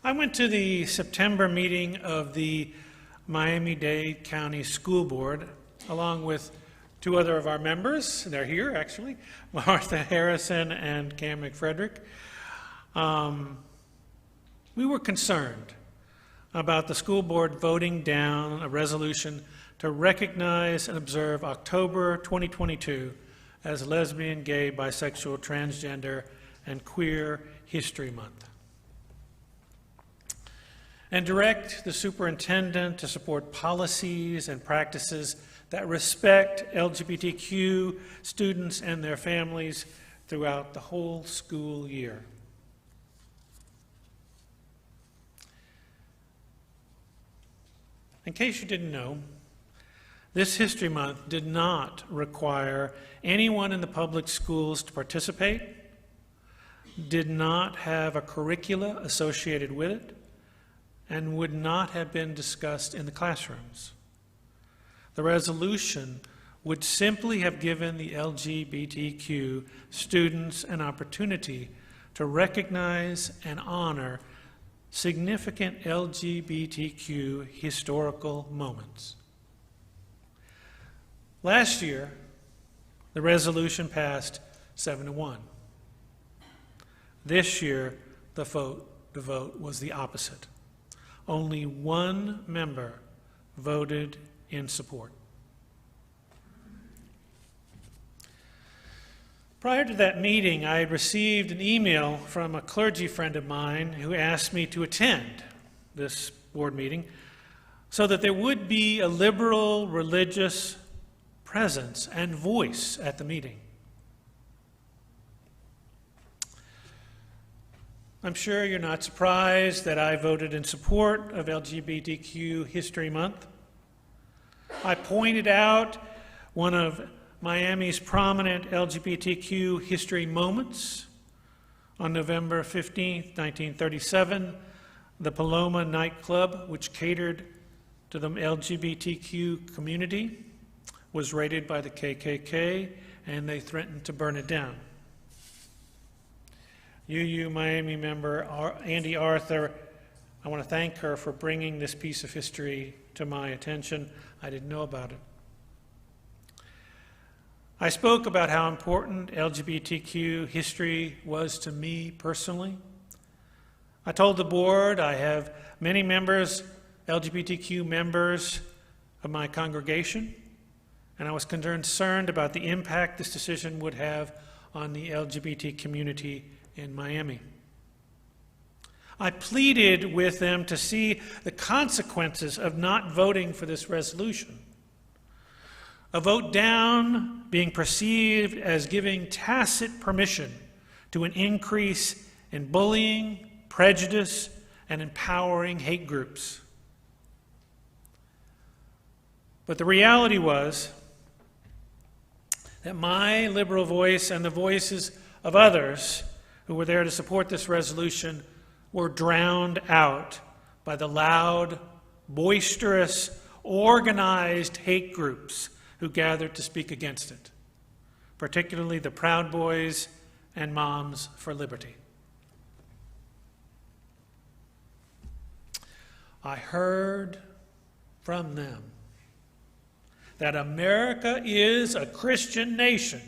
I went to the September meeting of the Miami-Dade County School Board, along with two other of our members. They're here, actually, Martha Harrison and Cam McFrederick. We were concerned about the school board voting down a resolution to recognize and observe October 2022 as Lesbian, Gay, Bisexual, Transgender, and Queer History Month, and direct the superintendent to support policies and practices that respect LGBTQ students and their families throughout the whole school year. In case you didn't know, this History Month did not require anyone in the public schools to participate, did not have a curricula associated with it, and would not have been discussed in the classrooms. The resolution would simply have given the LGBTQ students an opportunity to recognize and honor significant LGBTQ historical moments. Last year, the resolution passed 7-1. This year, the vote was the opposite. Only one member voted in support. Prior to that meeting, I had received an email from a clergy friend of mine who asked me to attend this board meeting so that there would be a liberal religious presence and voice at the meeting. I'm sure you're not surprised that I voted in support of LGBTQ History Month. I pointed out one of Miami's prominent LGBTQ history moments. On November 15, 1937, the Paloma nightclub, which catered to the LGBTQ community, was raided by the KKK, and they threatened to burn it down. UU Miami member Andy Arthur, I want to thank her for bringing this piece of history to my attention. I didn't know about it. I spoke about how important LGBTQ history was to me personally. I told the board I have many members, LGBTQ members of my congregation, and I was concerned about the impact this decision would have on the LGBT community in Miami. I pleaded with them to see the consequences of not voting for this resolution. A vote down being perceived as giving tacit permission to an increase in bullying, prejudice, and empowering hate groups. But the reality was that my liberal voice and the voices of others who were there to support this resolution were drowned out by the loud, boisterous, organized hate groups who gathered to speak against it, particularly the Proud Boys and Moms for Liberty. I heard from them that America is a Christian nation.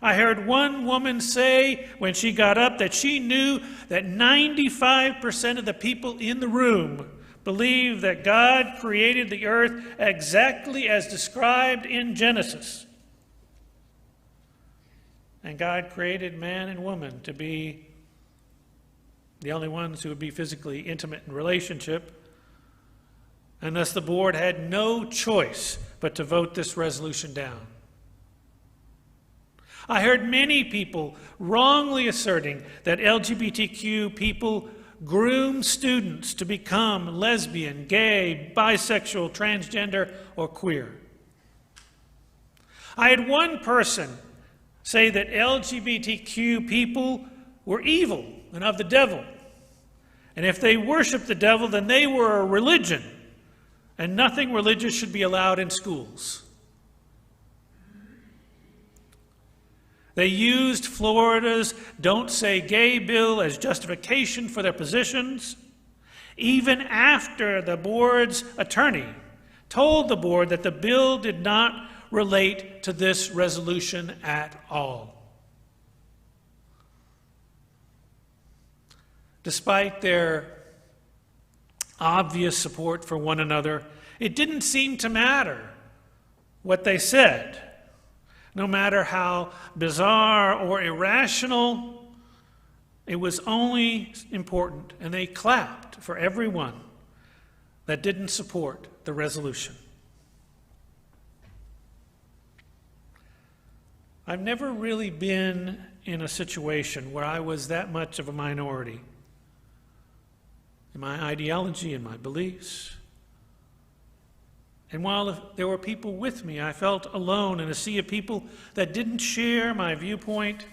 I heard one woman say when she got up that she knew that 95% of the people in the room believe that God created the earth exactly as described in Genesis. And God created man and woman to be the only ones who would be physically intimate in relationship. And thus the board had no choice but to vote this resolution down. I heard many people wrongly asserting that LGBTQ people groom students to become lesbian, gay, bisexual, transgender, or queer. I had one person say that LGBTQ people were evil and of the devil. And if they worshiped the devil, then they were a religion, and nothing religious should be allowed in schools. They used Florida's Don't Say Gay bill as justification for their positions, even after the board's attorney told the board that the bill did not relate to this resolution at all. Despite their obvious support for one another, it didn't seem to matter what they said. No matter how bizarre or irrational, it was only important, and they clapped for everyone that didn't support the resolution. I've never really been in a situation where I was that much of a minority in my ideology and my beliefs. And while there were people with me, I felt alone in a sea of people that didn't share my viewpoint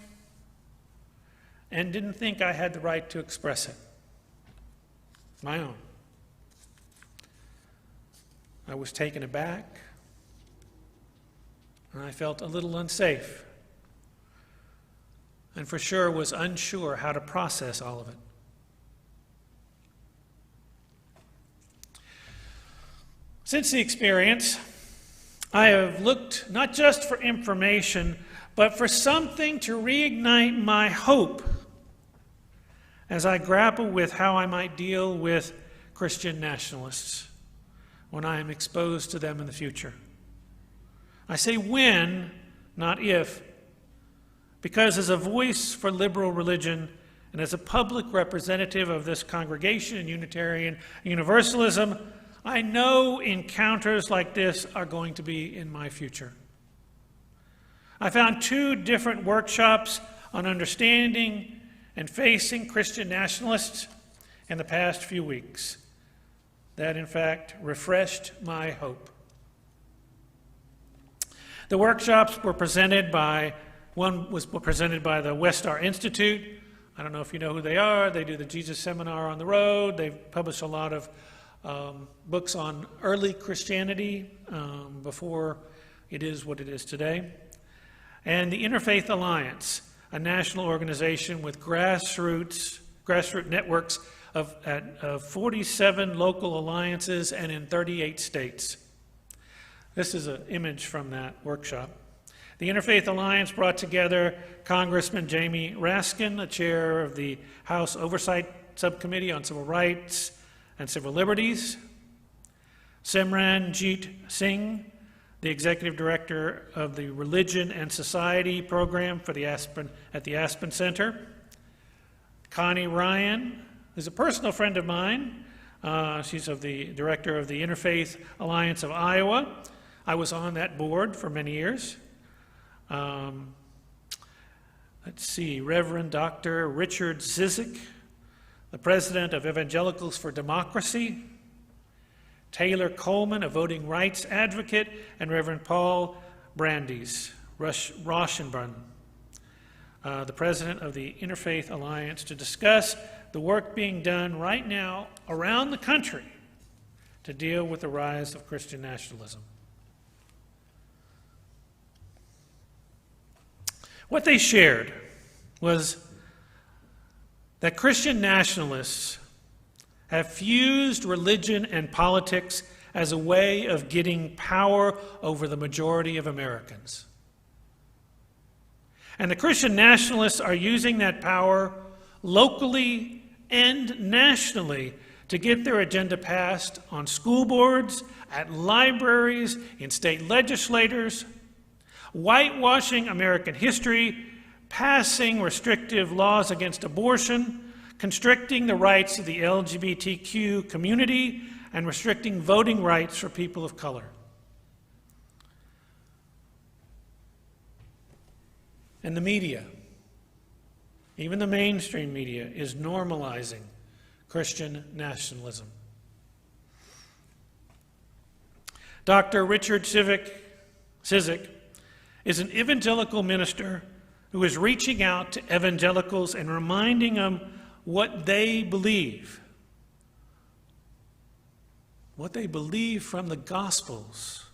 and didn't think I had the right to express it. My own. I was taken aback, and I felt a little unsafe, and for sure was unsure how to process all of it. Since the experience, I have looked not just for information, but for something to reignite my hope as I grapple with how I might deal with Christian nationalists when I am exposed to them in the future. I say when, not if, because as a voice for liberal religion and as a public representative of this congregation in Unitarian Universalism, I know encounters like this are going to be in my future. I found 2 different workshops on understanding and facing Christian nationalists in the past few weeks that, in fact, refreshed my hope. The workshops were presented by, one was presented by the Westar Institute. I don't know if you know who they are. They do the Jesus Seminar on the Road. They've published a lot of books on early Christianity before it is what it is today. And the Interfaith Alliance, a national organization with grassroots networks of 47 local alliances and in 38 states. This is an image from that workshop. The Interfaith Alliance brought together Congressman Jamie Raskin, the chair of the House Oversight Subcommittee on Civil Rights and Civil Liberties, Simranjit Singh, the executive director of the Religion and Society program for at the Aspen Center, Connie Ryan, who's a personal friend of mine. She's the director of the Interfaith Alliance of Iowa. I was on that board for many years. Let's see, Reverend Dr. Richard Zizik, the president of Evangelicals for Democracy, Taylor Coleman, a voting rights advocate, and Reverend Paul Brandeis, Rauschenbrunn, the president of the Interfaith Alliance, to discuss the work being done right now around the country to deal with the rise of Christian nationalism. What they shared was that Christian nationalists have fused religion and politics as a way of getting power over the majority of Americans. And the Christian nationalists are using that power locally and nationally to get their agenda passed on school boards, at libraries, in state legislators, whitewashing American history, passing restrictive laws against abortion, constricting the rights of the LGBTQ community, and restricting voting rights for people of color. And the media, even the mainstream media, is normalizing Christian nationalism. Dr. Richard Cizik is an evangelical minister who is reaching out to evangelicals and reminding them what they believe from the Gospels,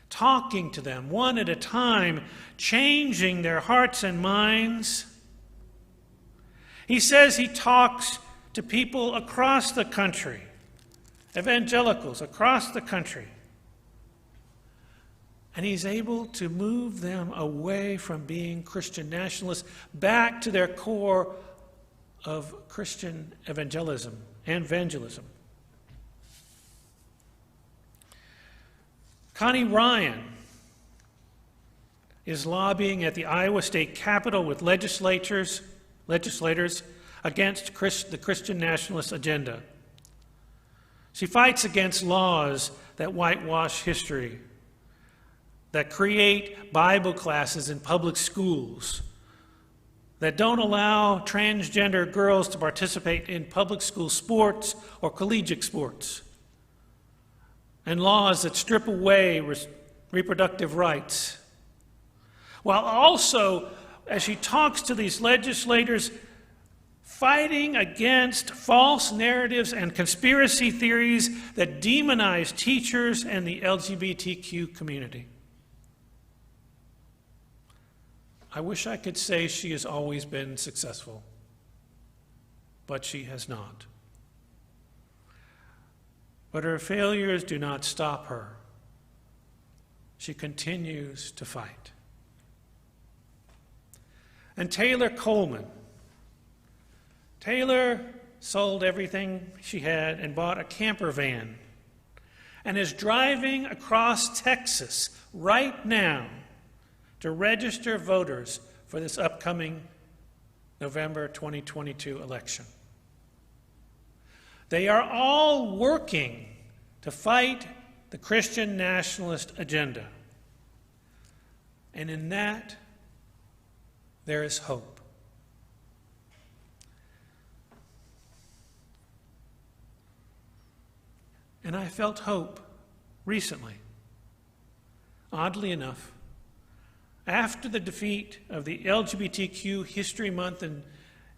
talking to them one at a time, changing their hearts and minds. He says he talks to people across the country, evangelicals across the country. And he's able to move them away from being Christian nationalists back to their core of Christian evangelism. Connie Ryan is lobbying at the Iowa State Capitol with legislators against the Christian nationalist agenda. She fights against laws that whitewash history, that create Bible classes in public schools, that don't allow transgender girls to participate in public school sports or collegiate sports, and laws that strip away reproductive rights. While also, as she talks to these legislators, fighting against false narratives and conspiracy theories that demonize teachers and the LGBTQ community. I wish I could say she has always been successful, but she has not. But her failures do not stop her. She continues to fight. And Taylor Coleman. Taylor sold everything she had and bought a camper van and is driving across Texas right now to register voters for this upcoming November 2022 election. They are all working to fight the Christian nationalist agenda. And in that, there is hope. And I felt hope recently, oddly enough, after the defeat of the LGBTQ History Month in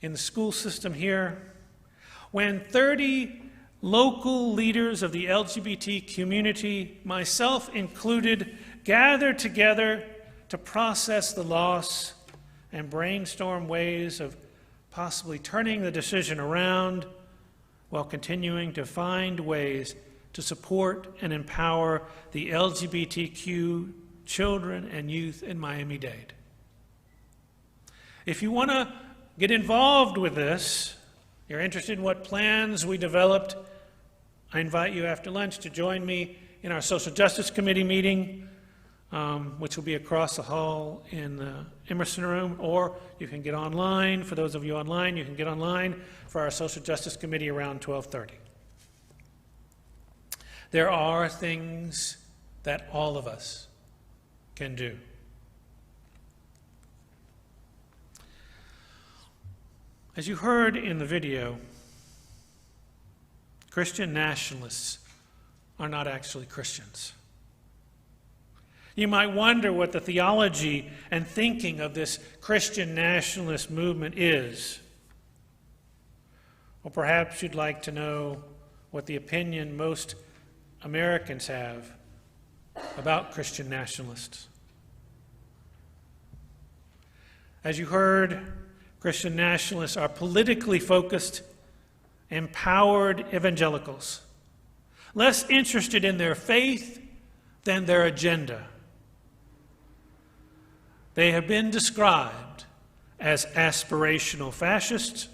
the school system here, when 30 local leaders of the LGBT community, myself included, gathered together to process the loss and brainstorm ways of possibly turning the decision around while continuing to find ways to support and empower the LGBTQ children and youth in Miami-Dade. If you want to get involved with this, you're interested in what plans we developed, I invite you after lunch to join me in our Social Justice Committee meeting, which will be across the hall in the Emerson Room, or you can get online. For those of you online, you can get online for our Social Justice Committee around 12:30. There are things that all of us can do. As you heard in the video, Christian nationalists are not actually Christians. You might wonder what the theology and thinking of this Christian nationalist movement is. Or perhaps you'd like to know what the opinion most Americans have about Christian nationalists. As you heard, Christian nationalists are politically focused, empowered evangelicals, less interested in their faith than their agenda. They have been described as aspirational fascists,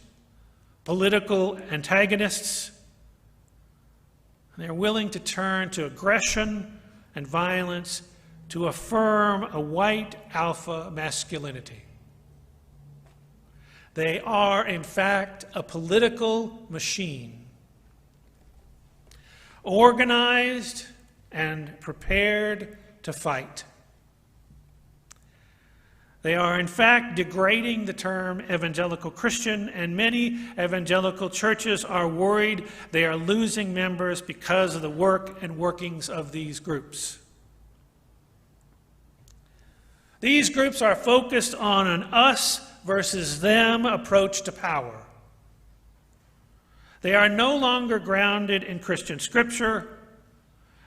political antagonists, and they're willing to turn to aggression and violence to affirm a white alpha masculinity. They are, in fact, a political machine, organized and prepared to fight. They are, in fact, degrading the term evangelical Christian, and many evangelical churches are worried they are losing members because of the work and workings of these groups. These groups are focused on an us versus them approach to power. They are no longer grounded in Christian scripture.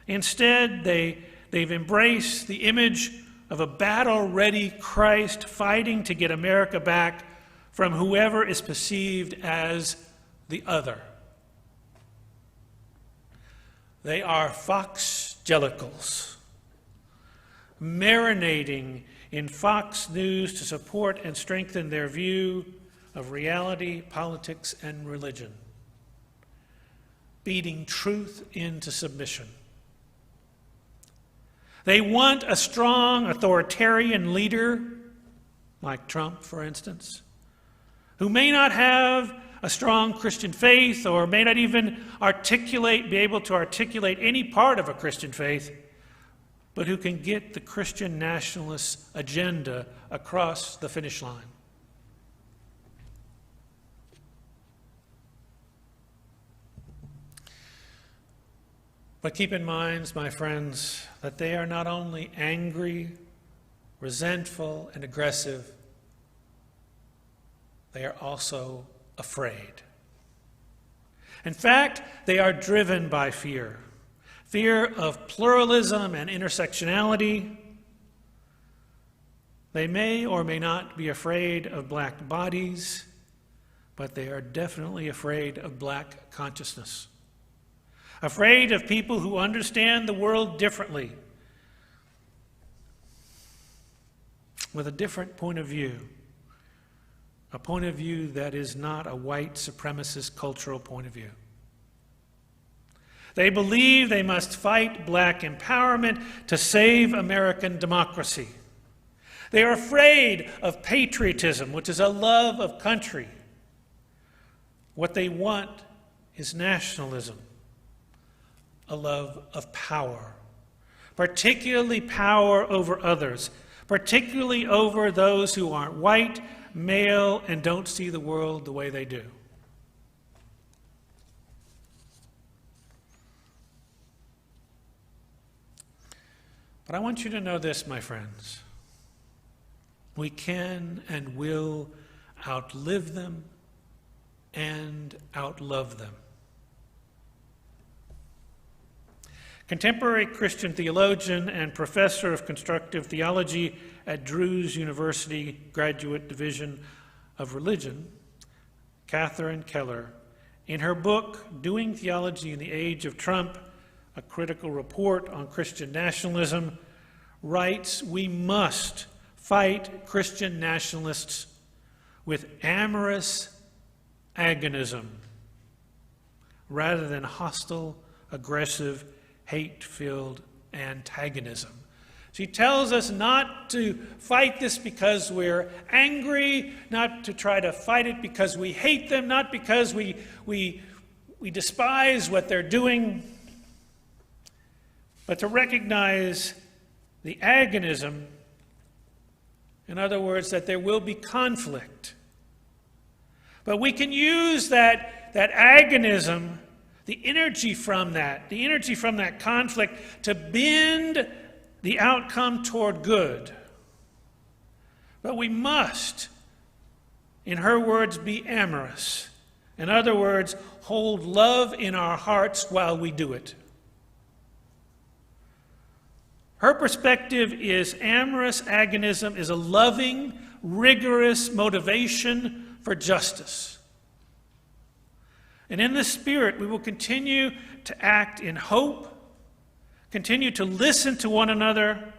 Instead, they they've embraced the image of a battle-ready Christ fighting to get America back from whoever is perceived as the other. They are Foxgelicals, marinating in Fox News to support and strengthen their view of reality, politics, and religion, beating truth into submission. They want a strong authoritarian leader, like Trump, for instance, who may not have a strong Christian faith or may not even be able to articulate any part of a Christian faith, but who can get the Christian nationalist agenda across the finish line. But keep in mind, my friends, that they are not only angry, resentful, and aggressive, they are also afraid. In fact, they are driven by fear. Fear of pluralism and intersectionality. They may or may not be afraid of black bodies, but they are definitely afraid of black consciousness. Afraid of people who understand the world differently, with a different point of view, a point of view that is not a white supremacist cultural point of view. They believe they must fight black empowerment to save American democracy. They are afraid of patriotism, which is a love of country. What they want is nationalism, a love of power, particularly power over others, particularly over those who aren't white, male, and don't see the world the way they do. But I want you to know this, my friends. We can and will outlive them and outlove them. Contemporary Christian theologian and professor of constructive theology at Drew's University Graduate Division of Religion, Catherine Keller, in her book, Doing Theology in the Age of Trump, a critical report on Christian nationalism, writes, "We must fight Christian nationalists with amorous agonism rather than hostile, aggressive, hate-filled antagonism." She tells us not to fight this because we're angry, not to try to fight it because we hate them, not because we despise what they're doing, but to recognize the agonism. In other words, that there will be conflict. But we can use that agonism, the energy from that conflict, to bend the outcome toward good. But we must, in her words, be amorous. In other words, hold love in our hearts while we do it. Her perspective is amorous agonism is a loving, rigorous motivation for justice. And in this spirit, we will continue to act in hope, continue to listen to one another,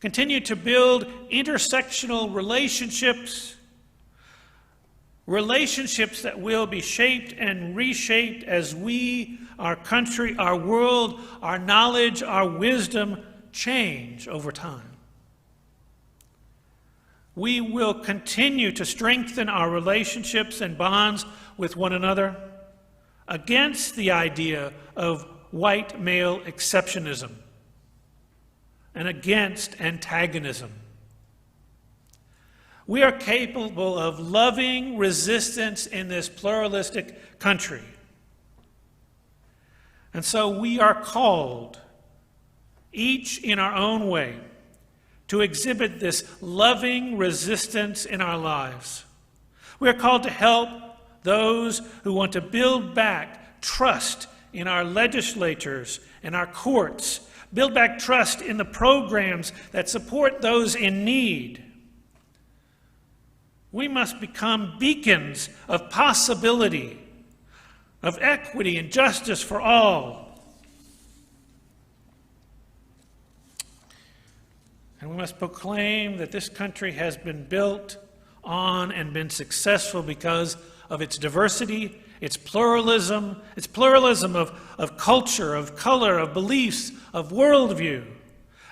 continue to build intersectional relationships that will be shaped and reshaped as we, our country, our world, our knowledge, our wisdom change over time. We will continue to strengthen our relationships and bonds with one another against the idea of white male exceptionism and against antagonism. We are capable of loving resistance in this pluralistic country. And so we are called, each in our own way, to exhibit this loving resistance in our lives. We are called to help those who want to build back trust in our legislatures and our courts, build back trust in the programs that support those in need. We must become beacons of possibility, of equity and justice for all. And we must proclaim that this country has been built on and been successful because of its diversity, its pluralism of culture, of color, of beliefs, of worldview,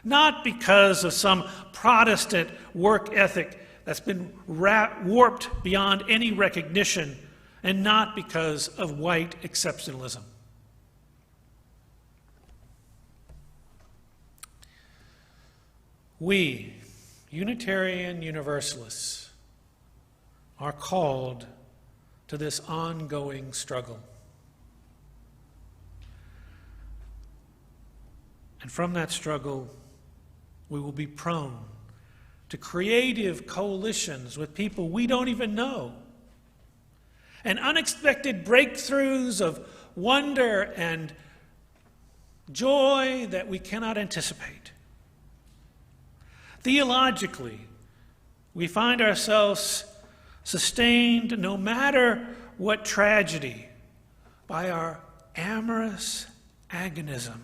not because of some Protestant work ethic that's been warped beyond any recognition, and not because of white exceptionalism. We, Unitarian Universalists, are called to this ongoing struggle. And from that struggle, we will be prone to creative coalitions with people we don't even know, and unexpected breakthroughs of wonder and joy that we cannot anticipate. Theologically, we find ourselves sustained, no matter what tragedy, by our amorous agonism.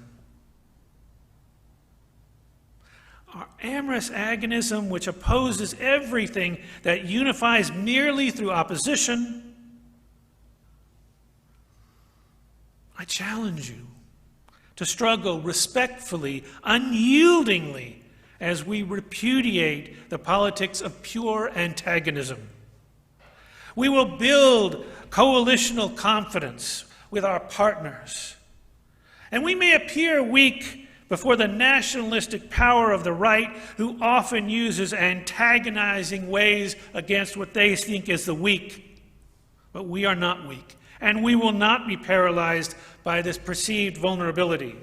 Our amorous agonism, which opposes everything that unifies merely through opposition. I challenge you to struggle respectfully, unyieldingly, as we repudiate the politics of pure antagonism. We will build coalitional confidence with our partners. And we may appear weak before the nationalistic power of the right, who often uses antagonizing ways against what they think is the weak. But we are not weak, and we will not be paralyzed by this perceived vulnerability.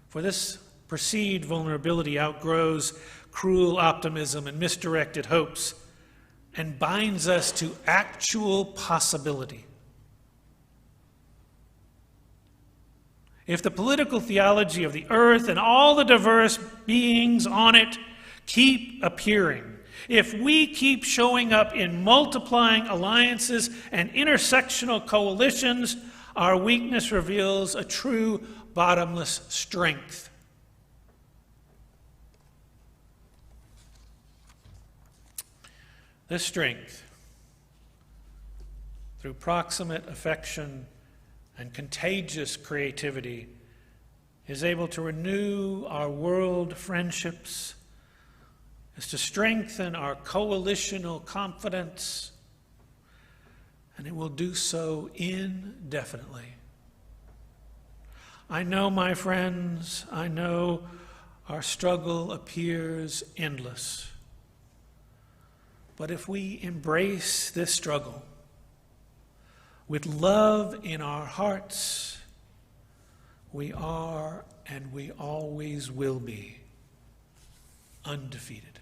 For this perceived vulnerability outgrows cruel optimism and misdirected hopes and binds us to actual possibility. If the political theology of the earth and all the diverse beings on it keep appearing, if we keep showing up in multiplying alliances and intersectional coalitions, our weakness reveals a true bottomless strength. This strength, through proximate affection and contagious creativity, is able to renew our world friendships, is to strengthen our coalitional confidence, and it will do so indefinitely. I know, my friends, I know our struggle appears endless. But if we embrace this struggle with love in our hearts, we are and we always will be undefeated.